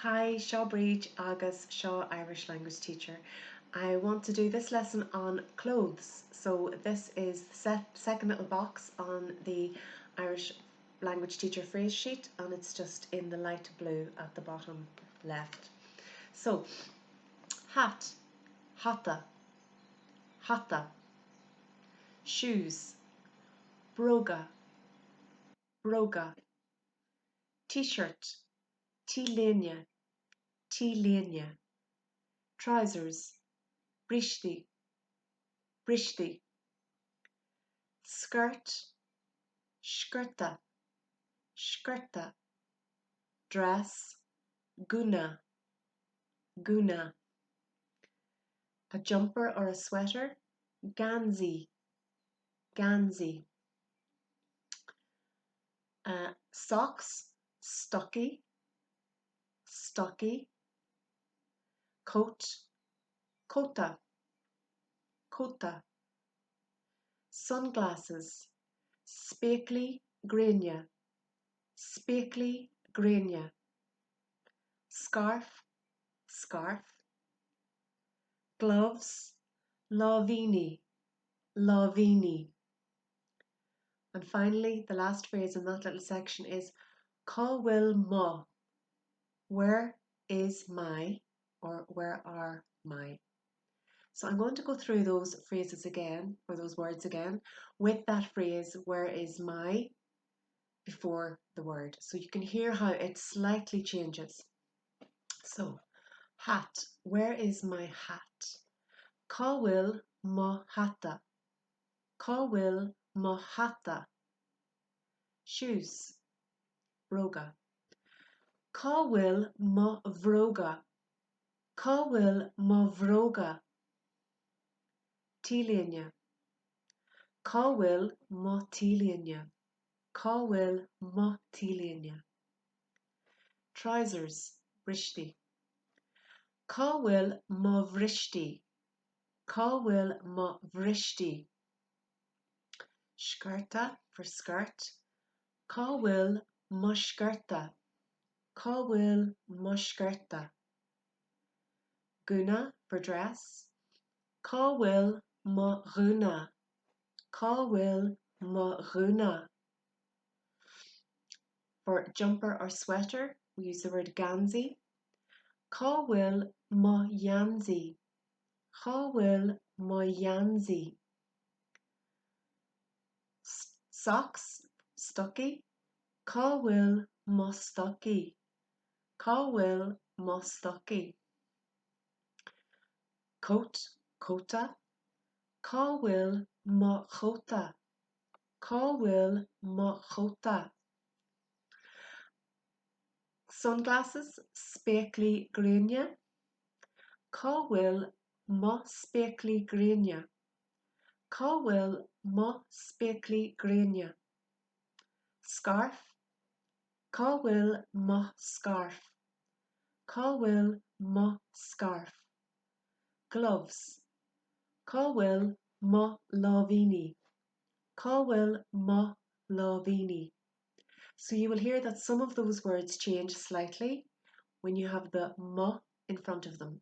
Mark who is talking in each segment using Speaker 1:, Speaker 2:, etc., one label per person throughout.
Speaker 1: Hi, Shaw Breach agus Shaw Irish language teacher. I want to do this lesson on clothes. So this is the second little box on the Irish language teacher phrase sheet, and it's just in the light blue at the bottom left. So hat, hatta, hatta. Shoes, broga, broga. T-shirt, T-lania, T-lania. Trousers, brishti, brishti. Skirt, skirta, skirta. Dress, guna, guna. A jumper or a sweater, ganzi, ganzi. Socks, stocky, stocky. Coat, kota, kota. Sunglasses, speckley, grania, speckley, grania. Scarf, scarf. Gloves, lavini, lavini. And finally, the last phrase in that little section is Cá bhfuil mo, where is my, or where are my. So I'm going to go through those phrases again, or those words again, with that phrase, where is my, before the word. So you can hear how it slightly changes. So, hat, where is my hat? Cá bhfuil mo hata, cá bhfuil mo hata. Shoes, broga. Cá bhfuil mo bhróga, cá bhfuil mo bhróga. Tíliane, cá bhfuil mo tíliane, cá bhfuil mo tíliane. Trousers, brishti. Cá bhfuil mo bhrishti, cá bhfuil mo bhrishti. Skirta for skirt. Cá bhfuil mo skirta, cá bhfuil mo skirta. Guna for dress. Cá bhfuil mo guna, cá bhfuil mo guna. For jumper or sweater, we use the word ganzi. Cá bhfuil mo yanzi, cá bhfuil mo yanzi. Socks, stocky. Cá bhfuil mo stocky, cá bhfuil mo stocky. Coat, kota. Cá bhfuil mo chota, cá bhfuil mo chota. Sunglasses, speckley grania. Cá bhfuil mo speckley grania, cá bhfuil mo speckley grania. Scarf, cá bhfuil mo scarf, cá bhfuil mo scarf. Gloves, cá bhfuil mo lavini, cá bhfuil mo lavini. So you will hear that some of those words change slightly when you have the mo in front of them,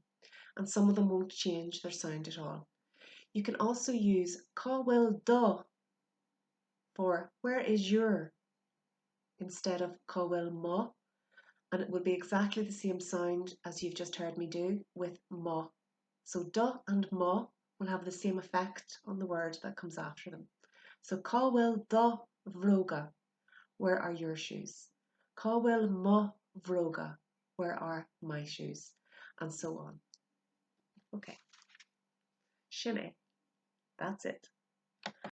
Speaker 1: and some of them won't change their sound at all. You can also use cá bhfuil do for where is your instead of cá bhfuil mo, and it will be exactly the same sound as you've just heard me do with mo. So do and mo will have the same effect on the word that comes after them. So cá bhfuil do bhróga, where are your shoes? Cá bhfuil mo bhróga, where are my shoes? And so on. Okay. Sin é. That's it.